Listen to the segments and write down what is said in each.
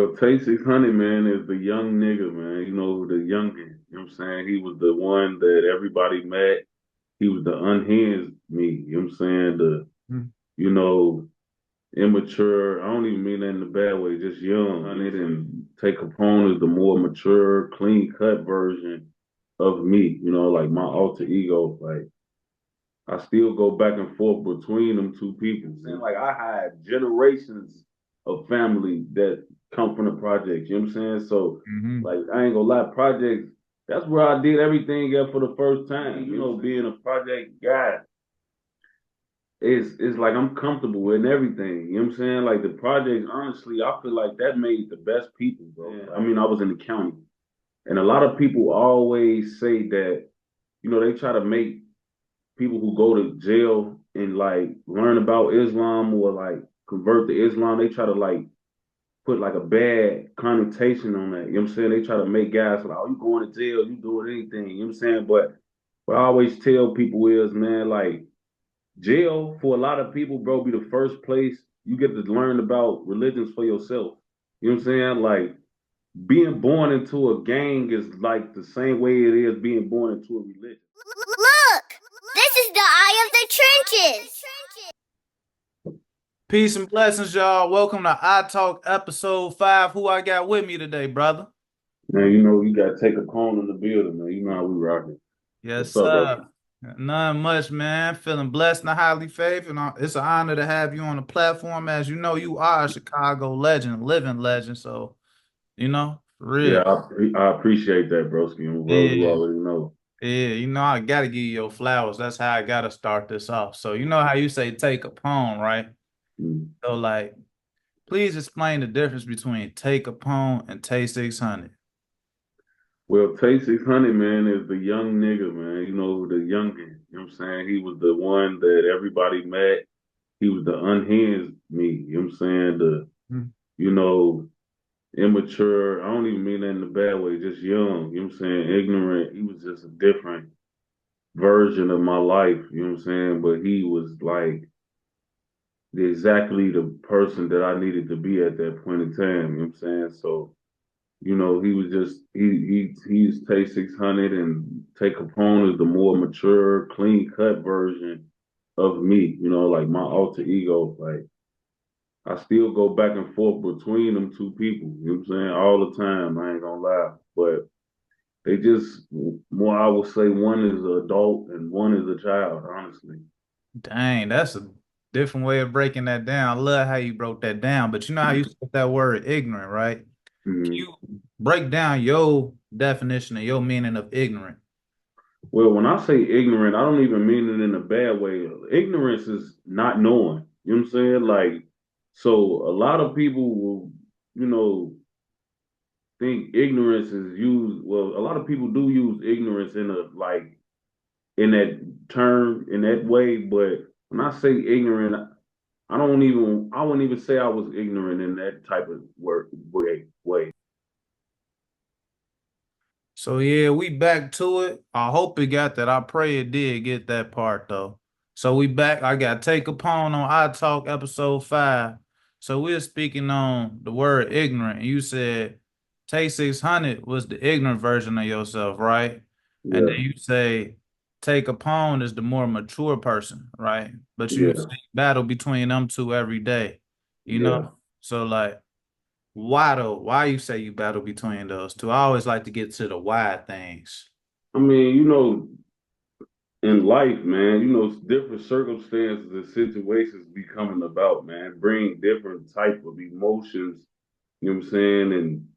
Well, Tay 600, man, is the young nigga, man. You know, the youngin. You know what I'm saying? He was the one that everybody met. He was the unhinged me. You know what I'm saying? Mm. You know, immature. I don't even mean that in a bad way, just young. And Tay Capone is the more mature, clean cut version of me. You know, like my alter ego. Like, I still go back and forth between them two people. And like I had generations of family that come from the projects. You know what I'm saying? So Hmm. like I ain't gonna lie, projects, that's where I did everything at for the first time. You know, being a project guy, it's like I'm comfortable in everything. You know what I'm saying? Like the projects, honestly, I feel like that made the best people, bro. Yeah. I mean, I was in the county. And a lot of people always say that, they try to make people who go to jail and like learn about Islam or like convert to Islam, they try to like put like a bad connotation on that. You know what I'm saying? They try to make guys like, oh, you going to jail, you doing anything. You know what I'm saying? But what I always tell people is, man, like jail for a lot of people, bro, be the first place you get to learn about religions for yourself. You know what I'm saying? Like being born into a gang is like the same way it is being born into a religion. Look! This is the eye of the trenches! Peace and blessings, y'all. Welcome to I Talk episode 5. Who I got with me today, brother? Man, you got to take a cone in the building, man. You know how we rocking. Yes, What's up, bro? sir. None much, man. Feeling blessed and highly favored. And it's an honor to have you on the platform. As you know, you are a Chicago legend, living legend. So, for Yeah, real. I appreciate that, broski. And bro, you Yeah. already know. Yeah, I gotta give you your flowers. That's how I gotta start this off. So you know how you say take a poem, right? Mm. So like, please explain the difference between take a poem and Tay 600. Well, Tay 600, man, is the young nigga, man. You know, the youngin. You know what I'm saying? He was the one that everybody met. He was the unhinged me. You know what I'm saying? You know, immature. I don't even mean that in a bad way, just young. You know what I'm saying? Ignorant. He was just a different version of my life. You know what I'm saying? But he was like exactly the person that I needed to be at that point in time. You know what I'm saying? So, he was just he's Tay 600 and Tay Capone is the more mature, clean cut version of me. Like my alter ego. Like I still go back and forth between them two people. You know what I'm saying? All the time. I ain't gonna lie, but they just more. I would say one is an adult and one is a child. Honestly. Dang, that's a different way of breaking that down. I love how you broke that down. But you know how you said that word ignorant, right? Can Mhm. you break down your definition and your meaning of ignorant? Well, when I say ignorant, I don't even mean it in a bad way. Ignorance is not knowing. You know what I'm saying? Like, so a lot of people will, you know, think ignorance is used. Well, a lot of people do use ignorance in a like in that term in that way. But when I say ignorant, I wouldn't even say I was ignorant in that type of way. So yeah, we back to it. I hope it got that. I pray it did get that part though. So we back. I got Take a Pawn on I Talk episode 5. So we're speaking on the word ignorant. And you said Tay 600 was the ignorant version of yourself, right? And then Yeah, you say Take a Pawn is the more mature person, right? But you say yeah, battle between them two every day, you know? yeah. So like why though? Why you say you battle between those two? I always like to get to the why things. I mean, in life, man, different circumstances and situations be coming about, man. Bring different type of emotions, you know what I'm saying? And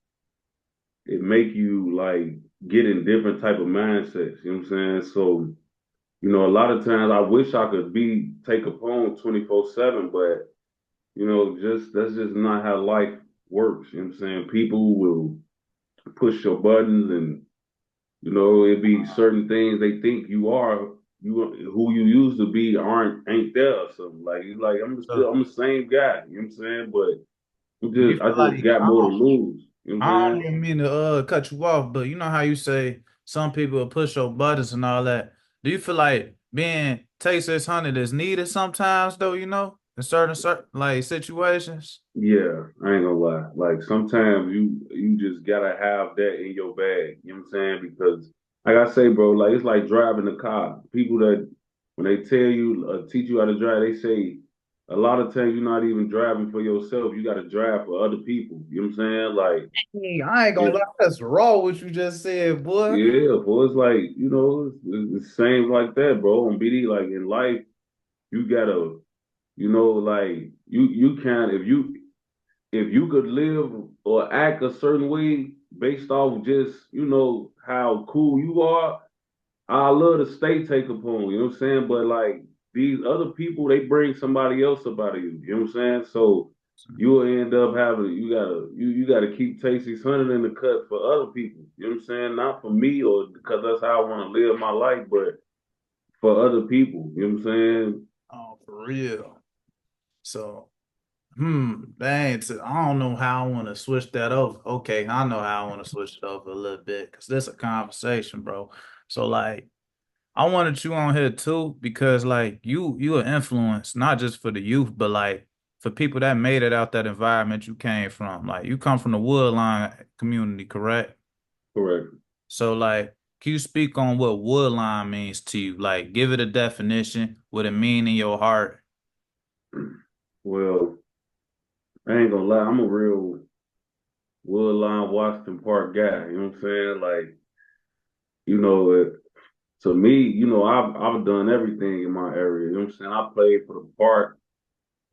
it make you like get in different type of mindsets, you know what I'm saying? So, a lot of times I wish I could take a poem 24/7, but just that's just not how life works, you know what I'm saying? People will push your buttons and it'd be certain things they think you who you used to be ain't there or something. Like it's like So I'm the same guy, you know what I'm saying? But do you I feel just like got more to lose. You know what I I'm don't saying? even mean to cut you off, but you know how you say some people will push your buttons and all that. Do you feel like being Tay 600 is needed sometimes though, you know? in certain like situations. Yeah, I ain't gonna lie. Like sometimes you just gotta have that in your bag. You know what I'm saying? Because like I say, bro, like it's like driving a car. People that when they tell you teach you how to drive, they say a lot of times you're not even driving for yourself. You got to drive for other people. You know what I'm saying? Like Dang, I ain't gonna if lie, that's raw what you just said, boy. yeah, boy, it's like it's the same like that, bro. On BD, like in life, you gotta like you can if you could live or act a certain way based off just, how cool you are, I love to stay Tay Capone, you know what I'm saying? But like these other people, they bring somebody else up out of you, you know what I'm saying? So you'll end up having you gotta keep Tasty's hundred in the cut for other people, you know what I'm saying? Not for me or because that's how I want to live my life, but for other people, you know what I'm saying? Oh, for real. So, dang, I don't know how I want to switch that over. Okay, I know how I want to switch it over a little bit because this a conversation, bro. So, like, I wanted you on here too because, like, you an influence not just for the youth, but like for people that made it out that environment you came from. Like, you come from the Woodline community, correct? Correct. So, like, can you speak on what Woodline means to you? Like, give it a definition, what it mean in your heart. Well, I ain't gonna lie, I'm a real Woodline Washington Park guy. You know what I'm saying? Like, you know, it, to me, I've done everything in my area. You know what I'm saying? I played for the park,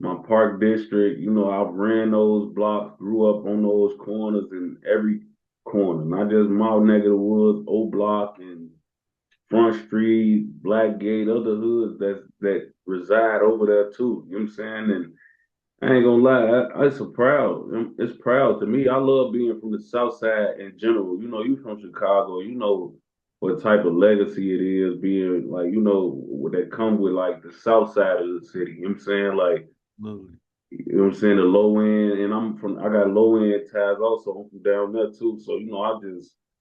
my park district. I've ran those blocks, grew up on those corners in every corner, not just my neck of the woods, O Block and Front Street, Blackgate, other hoods that reside over there too. You know what I'm saying? And I ain't gonna lie, it's proud to me. I love being from the South Side in general. You from Chicago, you know what type of legacy it is being like, what that come with like the South Side of the city. You know what I'm saying? Like, Absolutely. you know what I'm saying? The low end, and I got low end ties also. I'm from down there too. So,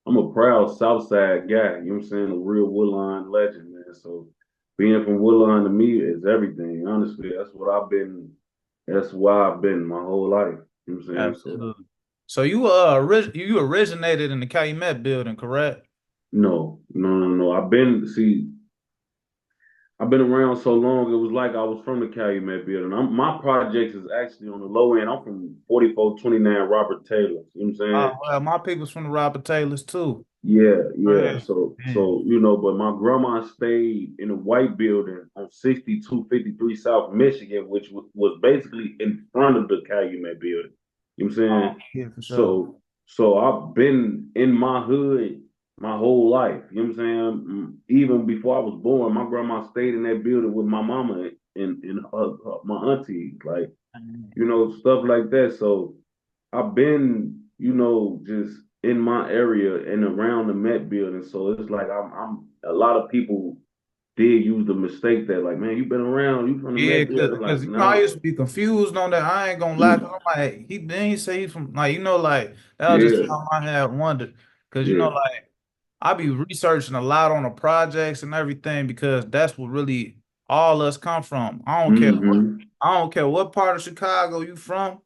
I'm a proud South Side guy. You know what I'm saying? A real Woodline legend, man. So being from Woodline to me is everything. Honestly, that's why I've been my whole life. You know what I'm saying? So Absolutely. So you originated in the Calumet building, correct? no, no, no, no. I've been around so long. It was like I was from the Calumet building. My projects is actually on the low end. I'm from 4429 Robert Taylor. You know what I'm saying? Well, my people's from the Robert Taylors too. Yeah, yeah. Yeah. So but my grandma stayed in a white building on 6253 South Michigan, which was basically in front of the Calumet building. You know what I'm Oh, saying? yeah, for sure. So I've been in my hood my whole life. You know what I'm saying? Even before I was born, my grandma stayed in that building with my mama and my aunties, like, stuff like that. So I've been, just in my area and around the Met building. So it's like I'm a lot of people did use the mistake that like, man, you've been around, you from the Yeah, Met cause, building. Like, cause I no. used to be confused on that. I ain't gonna lie. Cause I'm like, he say he's from like like that was just Yeah, something I had wondered. Cause yeah, like I be researching a lot on the projects and everything because that's what really all us come from. mm-hmm, I don't care what part of Chicago you from.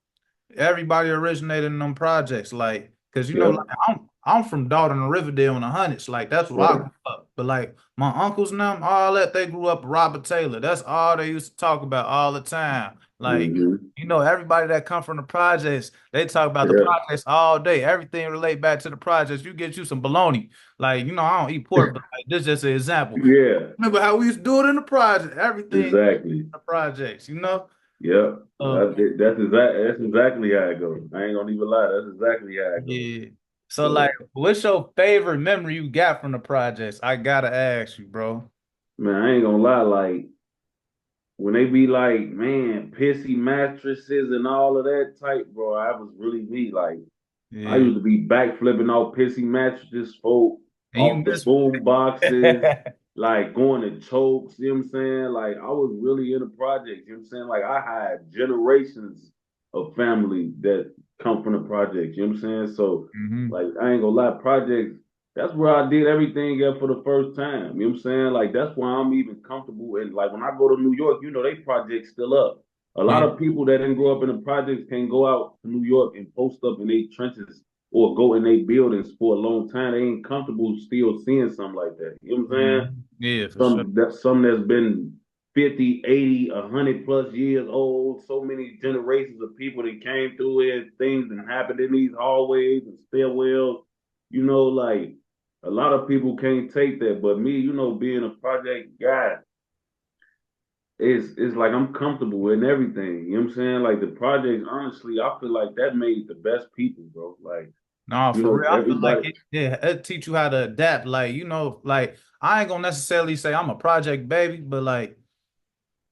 Everybody originated in them projects, like, cause like yep, I'm from Dalton and Riverdale in the hundreds, like that's what I right, grew up. But like my uncles and them, all that they grew up Robert Taylor. That's all they used to talk about all the time. Like, mm-hmm, everybody that come from the projects, they talk about the yeah, projects all day. Everything relate back to the projects. You get you some bologna. Like, I don't eat pork, but like, this is just an example. yeah, Remember how we used to do it in the project? Everything in exactly, the projects. yep. Uh, That's exactly how it goes. I ain't gonna even lie. That's exactly how it goes. Yeah. So like, So, what's your favorite memory you got from the projects? I gotta ask you, bro. man, I ain't gonna lie. Like, when they be like, man, pissy mattresses and all of that type, bro, I was really me. Like, I Yeah. used to be backflipping off pissy mattresses, And you off the miss boom boxes, like going to chokes, you know what I'm saying? Like, I was really in the projects, you know what I'm saying? Like, I had generations of family that come from the projects, you know what I'm saying? So, hmm like, I ain't gonna lie, projects, that's where I did everything at for the first time, you know what I'm saying? Like, that's why I'm even comfortable. And, like, when I go to New York, they projects still up. A lot Yeah. of people that didn't grow up in the projects can go out to New York and post up in their trenches or go in their buildings for a long time. They ain't comfortable still seeing something like that. You know what I'm saying? Yeah, for sure. Some that's been 50, 80, 100 plus years old, so many generations of people that came through it, things that happened in these hallways and stairwells, like a lot of people can't take that. But me, being a project guy, it's like I'm comfortable in everything. You know what I'm saying? Like the projects, honestly, I feel like that made the best people, bro. Like, No, for real. I feel like everybody. it teach you how to adapt. Like, like I ain't gonna necessarily say I'm a project baby, but like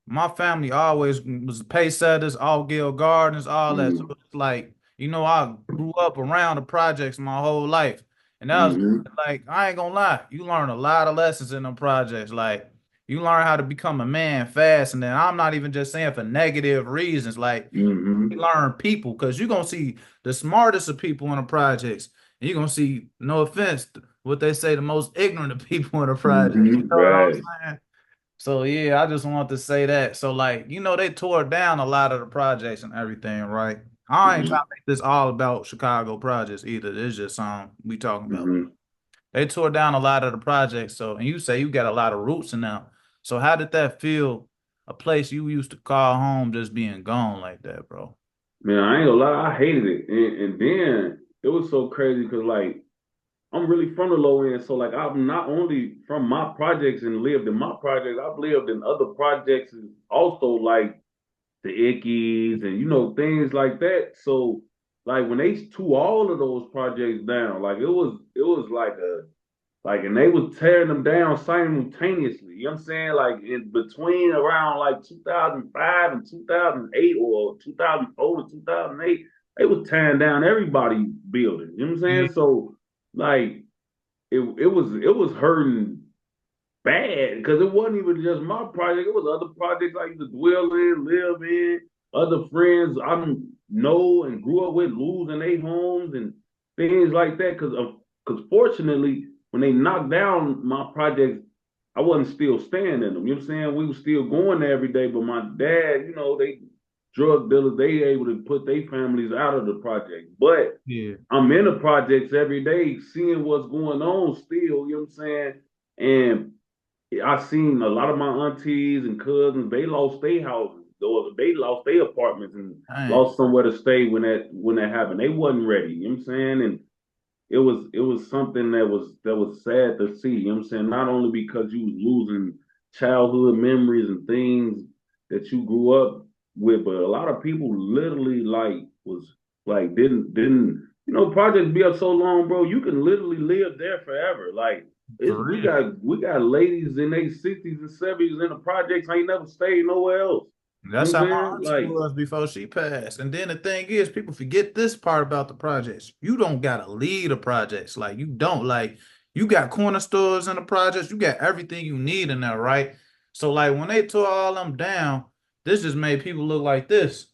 my family always was pace setters, all Gill Gardens, all that. So Mm, it's like, I grew up around the projects my whole life. And that was mm-hmm, like, I ain't gonna lie, you learn a lot of lessons in them projects. Like, you learn how to become a man fast. And then I'm not even just saying for negative reasons. Like, you mm-hmm, learn people because you're gonna see the smartest of people in the projects. And you're gonna see, no offense, what they say, the most ignorant of people in the project. You mm-hmm. know what I'm Right. saying? So yeah, I just want to say that. So like, they tore down a lot of the projects and everything, right? I ain't trying Mm-hmm, to make this all about Chicago projects either. It's just something we talking about. mm-hmm. They tore down a lot of the projects. So, and you say you got a lot of roots in them. So how did that feel? A place you used to call home just being gone like that, bro? Man, I ain't gonna lie, I hated it. And then it was so crazy because like I'm really from the low end. So like I'm not only from my projects and lived in my projects, I've lived in other projects and also like the Ickies and things like that. So like when they tore all of those projects down, like it was like, and they was tearing them down simultaneously. You know what I'm saying? Like in between around like 2005 and 2008 or 2004 to 2008, they was tearing down everybody building. You know what I'm Yeah, saying? So like it was hurting bad because it wasn't even just my project. It was other projects I used to dwell in, live in, other friends I know and grew up with losing their homes and things like that. Because fortunately, when they knocked down my projects, I wasn't still staying in them. You know what I'm saying? We were still going there every day, but my dad, they drug dealers, they able to put their families out of the project. But yeah, I'm in the projects every day, seeing what's going on still, you know what I'm saying? And I seen a lot of my aunties and cousins, they lost their houses or they lost their apartments and dang, lost somewhere to stay when that happened. They wasn't ready, you know what I'm saying? And it was something that was sad to see, you know what I'm saying? Not only because you was losing childhood memories and things that you grew up with, but a lot of people literally like was like didn't projects be up so long, bro. You can literally live there forever. Like it's for we real. got we got ladies in their 60s and 70s in the projects ain't never stayed nowhere else. You That's know what how I'm my saying? auntie Like, was before she passed. And then the thing is, people forget this part about the projects. You don't gotta lead the projects. Like you don't like you got corner stores in the projects. You got everything you need in there, right? So like when they tore all them down, this just made people look like this.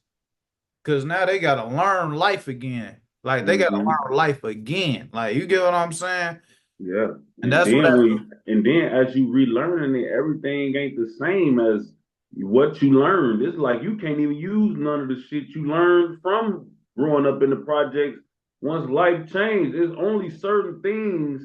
Cause now they gotta learn life again. Like they gotta mm-hmm. learn life again. Like you get what I'm saying? Yeah. And And that's what then that as you relearning it, everything ain't the same as what you learned. It's like you can't even use none of the shit you learned from growing up in the projects once life changed. There's only certain things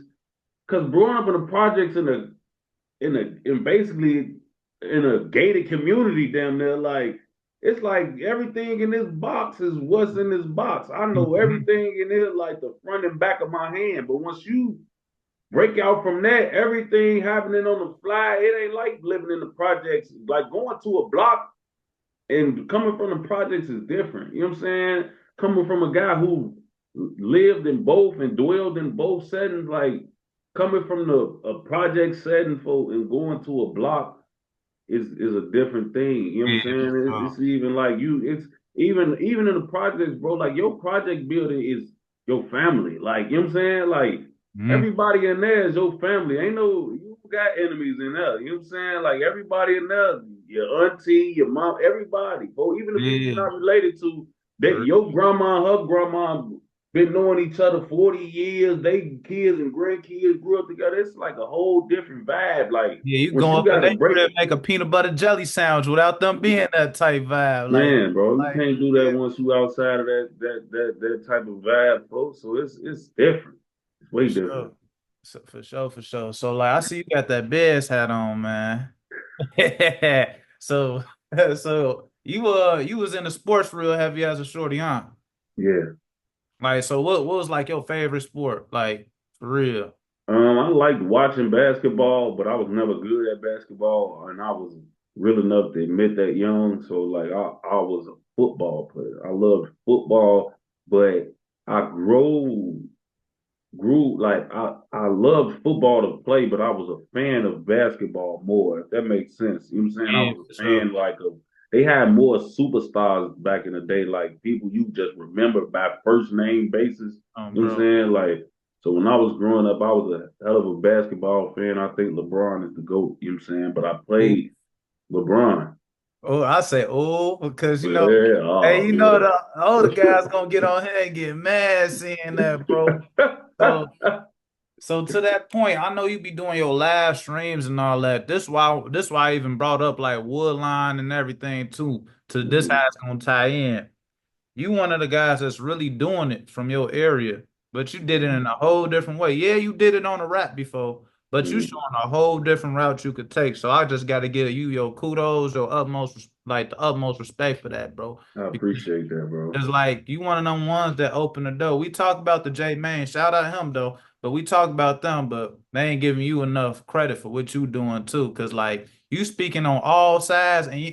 because growing up in the projects in basically in a gated community damn near like it's like everything in this box is what's in this box. I know Mhm. everything in here like the front and back of my hand. But once you break out from that, everything happening on the fly. It ain't like living in the projects. Like going to a block and coming from the projects is different. You know what I'm saying? Coming from a guy who lived in both and dwelled in both settings, like coming from the a project setting for and going to a block is a different thing. You know what I'm Yeah, saying? It's even like it's even in the projects, bro. Like your project building is your family. Like you know what I'm saying? Like Mhm. everybody in there is your family. Ain't no you got enemies in there. You know what I'm saying? Like everybody in there, your auntie, your mom, everybody. Bro, even the people you're Yeah, not related to, that for your grandma, her grandma. been knowing each other 40 years. They kids and grandkids grew up together. It's like a whole different vibe. Like Yeah, you once go you up in got to their break, crib, make a peanut butter jelly sandwich without them being that type vibe. man, bro, you Like can't do that once you outside of that type of vibe, folks. So it's different. It's for way different. sure. So, for sure, for sure. So like I see you got that Bears hat on, man. So so you was in the sports real heavy as a shorty, huh? Yeah. Like so what was like your favorite sport? Like for real. I liked watching basketball, but I was never good at basketball, and I was real enough to admit that young. So like I was a football player. I loved football, but I grew like I loved football to play, but I was a fan of basketball more, if that makes sense. You know what I'm saying? I Yeah, was for a sure. fan like of they had more superstars back in the day, like people you just remember by first name basis. You know what I'm Bro. saying? Like so when I was growing up, I was a hell of a basketball fan. I think LeBron is the GOAT, you know what I'm saying? But I Ooh. played LeBron. Oh, I say oh because Yeah, hey, oh the older guys gonna get on here and get mad seeing that, bro. yeah. So So to that point, I know you be doing your live streams and all that. This why I even brought up like Woodline and everything too. To this how it's gonna tie in. You one of the guys that's really doing it from your area, but you did it in a whole different way. Yeah, you did it on a rap before, but you Mhm. showing a whole different route you could take. So I just got to give you your kudos, your utmost like the utmost respect for that, bro. I Because appreciate that, bro. it's like you one of them ones that open the door. We talk about the J Main, shout out him though, but we talk about them, but they ain't giving you enough credit for what you doing too. Cause like you speaking on all sides and you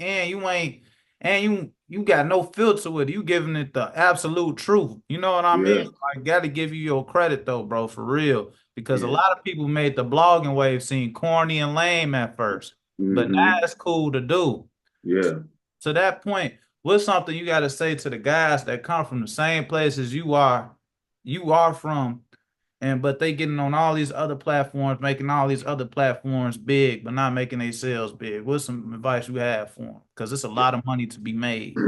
ain't and you got no filter with it. You giving it the absolute truth. You know what I mean? Yeah, So I gotta give you your credit though, bro, for real. Because a yeah. lot of people made the blogging wave seem corny and lame at first. But now Hmm. it's cool to do. Yeah. To that point, what's something you got to say to the guys that come from the same places you are from, and but they getting on all these other platforms, making all these other platforms big, but not making their sales big? What's some advice you have for them? Because it's a lot of money to be made.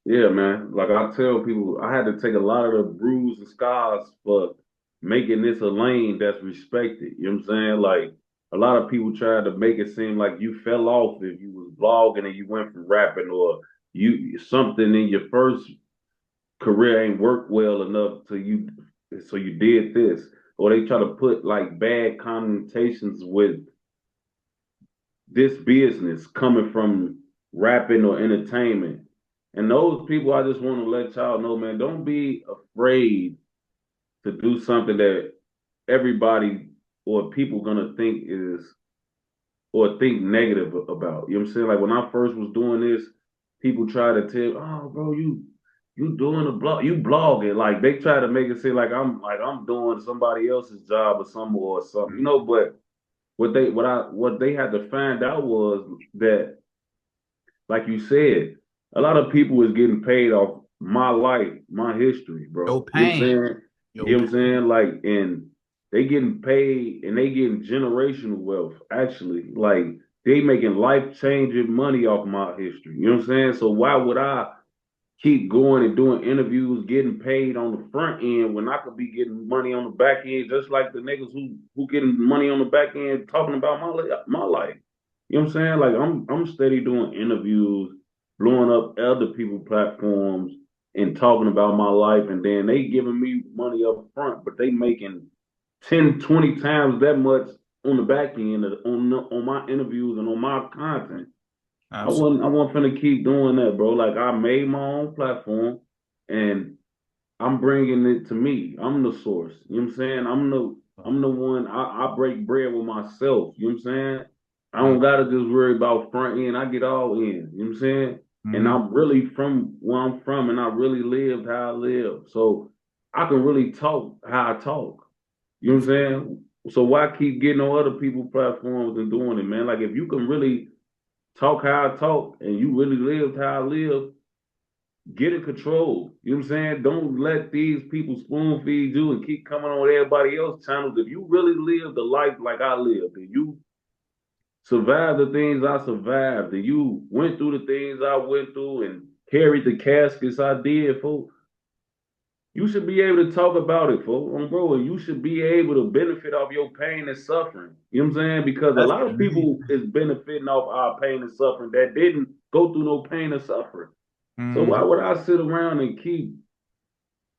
Yeah, man. Like I tell people, I had to take a lot of the bruises and scars for making this a lane that's respected. You know what I'm saying? Like a lot of people try to make it seem like you fell off if you was blogging and you went from rapping, or you something in your first career ain't worked well enough to you, so you did this. Or they try to put like bad connotations with this business coming from rapping or entertainment. And those people, I just want to let y'all know, man, don't be afraid to do something that everybody or people gonna think is or think negative about. You know what I'm saying? Like when I first was doing this, people try to tell, oh, bro, you doing a blog, you blogging. Like they try to make it seem like I'm doing somebody else's job or something, you know. But what they had to find out was that, like you said, a lot of people is getting paid off my life, my history, Your bro. You know what I'm pain, saying? You your know what I'm pain. saying? Like, and they getting paid and they getting generational wealth, actually. Like, they making life changing money off my history. You know what I'm saying? So why would I keep going and doing interviews, getting paid on the front end when I could be getting money on the back end, just like the niggas who getting money on the back end talking about my life. You know what I'm saying? Like I'm steady doing interviews, blowing up other people platforms and talking about my life, and then they giving me money up front, but they making 10, 20 times that much on the back end on my interviews and on my content. Absolutely. I wasn't finna keep doing that, bro. Like I made my own platform and I'm bringing it to me. I'm the source. You know what I'm saying? I'm the one I break bread with myself. You know what I'm saying? I don't gotta just worry about front end. I get all in. You know what I'm saying? And Mm-hmm. I'm really from where I'm from and I really lived how I live. So I can really talk how I talk. You know what I'm saying? So why keep getting on other people's platforms and doing it, man? Like if you can really talk how I talk and you really lived how I live, get in control. You know what I'm saying? Don't let these people spoon feed you and keep coming on everybody else's channels. If you really live the life like I lived, and you survived the things I survived, and you went through the things I went through and carried the caskets I did, folks, You should be able to talk about it, folks. Bro, and you should be able to benefit off your pain and suffering. You know what I'm saying? Because a That's lot of people is benefiting off our pain and suffering that didn't go through no pain or suffering. So why mm-hmm. would I sit around and keep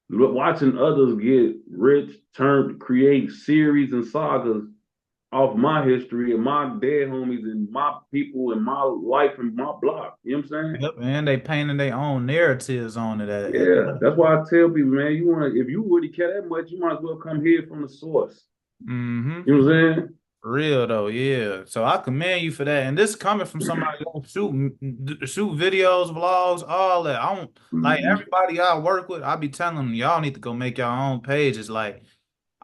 watching others get rich, turn create series and sagas off my history and my dead homies and my people and my life and my block? You know what I'm saying? Yep, and they painting their own narratives on it. Yeah, that's why I tell people, man, you want to, if you really care that much, you might as well come here from the source. Mm-hmm. You know what I'm saying? Real though, yeah. So I commend you for that. And this coming from somebody who shoot videos, vlogs, all that. I don't like Mm-hmm. everybody I work with. I be telling them y'all need to go make your own pages. Like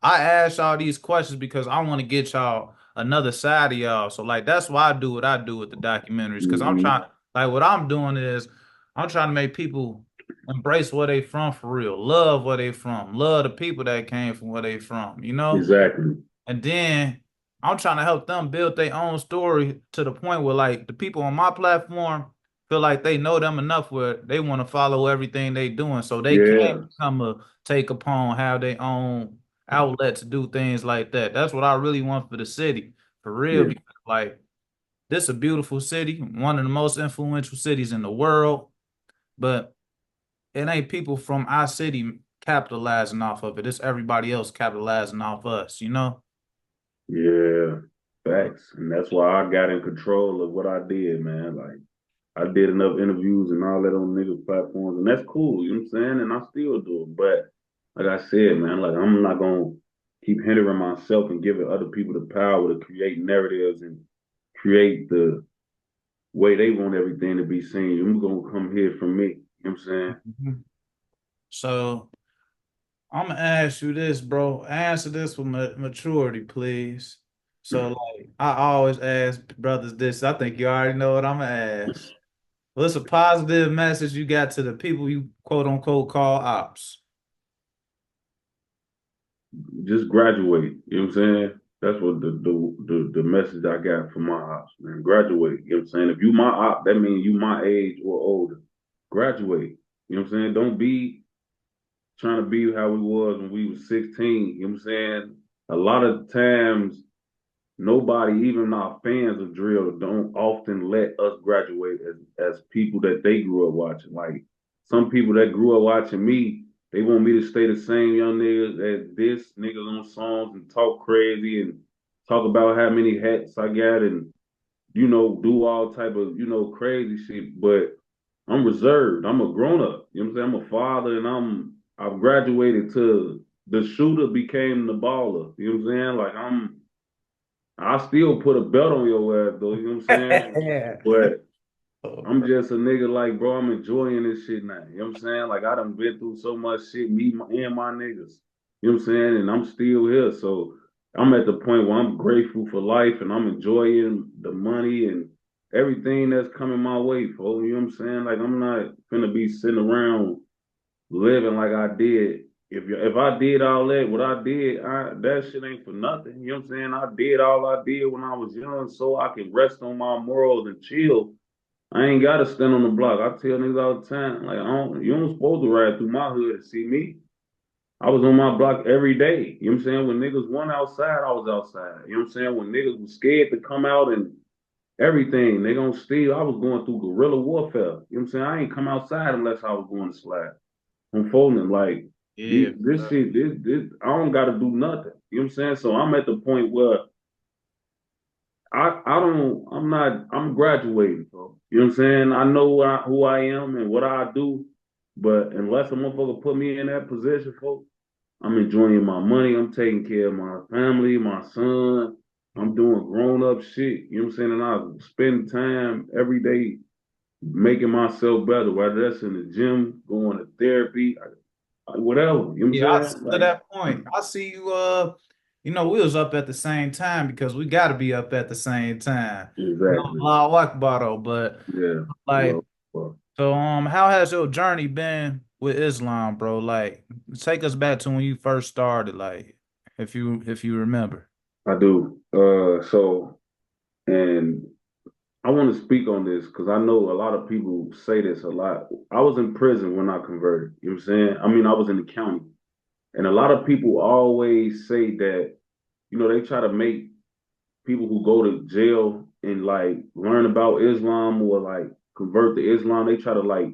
I ask y'all these questions because I want to get y'all another side of y'all. So like that's why I do what I do with the documentaries. Because I'm Mm-hmm. trying like what I'm doing is I'm trying to make people embrace where they from for real, love where they from, love the people that came from where they from, you know? Exactly. And then I'm trying to help them build their own story to the point where like the people on my platform feel like they know them enough where they want to follow everything they doing so they can Yeah. become a Take Capone, have their own outlet to do things like that. That's what I really want for the city, for real. Yeah. Because like this is a beautiful city, one of the most influential cities in the world, but it ain't people from our city capitalizing off of it. It's everybody else capitalizing off us, you know? Yeah. Facts. And that's why I got in control of what I did, man. Like I did enough interviews and all that on niggas platforms, and that's cool, you know what I'm saying? And I still do it. But like I said, man, like I'm not gonna keep hindering myself and giving other people the power to create narratives and create the way they want everything to be seen. I'm gonna come here from me. You know what I'm saying? Mhm. So I'm gonna ask you this, bro. Answer this with maturity, please. So, like, I always ask brothers this. I think you already know what I'm gonna ask. What's a positive message you got to the people you quote unquote call ops? Just graduate. You know what I'm saying? That's what the message I got from my ops, man. Graduate. You know what I'm saying? If you my op, that means you my age or older. Graduate. You know what I'm saying? Don't be trying to be how we was when we was 16. You know what I'm saying? A lot of times nobody, even our fans of drill, don't often let us graduate as people that they grew up watching. Like some people that grew up watching me, they want me to stay the same young niggas as this niggas on songs and talk crazy and talk about how many hats I got and do all type of crazy shit. But I'm reserved. I'm a grown up. You know what I'm saying? I'm a father and I've graduated to the shooter became the baller. You know what I'm saying? Like I still put a belt on your ass though, you know what I'm saying? Yeah. But Oh, I'm bro. just a nigga like, bro, I'm enjoying this shit now. You know what I'm saying? Like I done been through so much shit, and my niggas. You know what I'm saying? And I'm still here. So I'm at the point where I'm grateful for life and I'm enjoying the money and everything that's coming my way, folks. You know what I'm saying? Like I'm not gonna be sitting around living like I did. If I did all that, what I did, that shit ain't for nothing. You know what I'm saying? I did all I did when I was young, so I can rest on my morals and chill. I ain't gotta stand on the block. I tell niggas all the time, like you don't supposed to ride through my hood to see me. I was on my block every day. You know what I'm saying? When niggas went outside, I was outside. You know what I'm saying? When niggas was scared to come out and everything, they gonna steal. I was going through guerrilla warfare. You know what I'm saying? I ain't come outside unless I was going to slide. I'm folding like Yeah. this shit, this I don't gotta do nothing. You know what I'm saying? So I'm at the point where I'm graduating, bro. You know what I'm saying? I know who I am and what I do, but unless a motherfucker put me in that position, folks, I'm enjoying my money. I'm taking care of my family, my son. I'm doing grown up shit. You know what I'm saying? And I spend time every day making myself better, whether that's in the gym, going to therapy, whatever. You know Yeah, what I'm saying? to Like, that point, I see you. We was up at the same time because we got to be up at the same time. exactly. Allahu Akbar, though, but Yeah. like, Well, well, so how has your journey been with Islam, bro? Like, take us back to when you first started, like, if you remember. I do. So, and I want to speak on this because I know a lot of people say this a lot. I was in prison when I converted. You know what I'm saying? I mean, I was in the county. And a lot of people always say that, they try to make people who go to jail and like learn about Islam or like convert to Islam, they try to like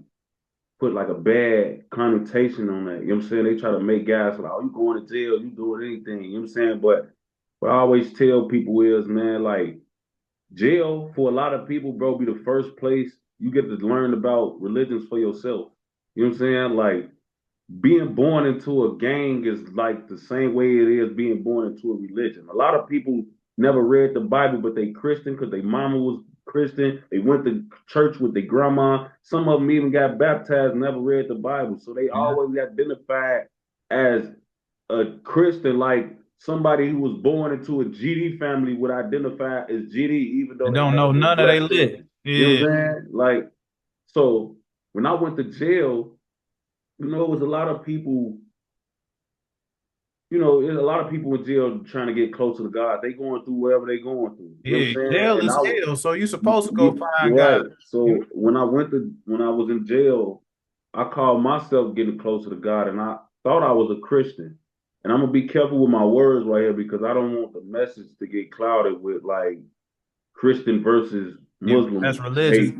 put like a bad connotation on that. You know what I'm saying? They try to make guys like, oh, you going to jail, you doing anything. You know what I'm saying? But what I always tell people is, man, like jail for a lot of people, bro, be the first place you get to learn about religions for yourself. You know what I'm saying? Like being born into a gang is like the same way it is being born into a religion. A lot of people never read the Bible, but they Christian because their mama was Christian. They went to church with their grandma. Some of them even got baptized, never read the Bible. So they Yeah. always identified as a Christian, like somebody who was born into a GD family would identify as GD, even though They they don't never know been none of they blessed in lit. it. You know Yeah. what I'm saying? Like, so when I went to jail, it was a lot of people, there's a lot of people in jail trying to get closer to God. They going through whatever they going through. You know what I'm Yeah. saying? Jail And is I, hell, so you supposed to go yeah, find God. right. So when I was in jail, I called myself getting closer to God, and I thought I was a Christian. And I'm gonna be careful with my words right here because I don't want the message to get clouded with like Christian versus Yeah, that's Muslim religious. hate.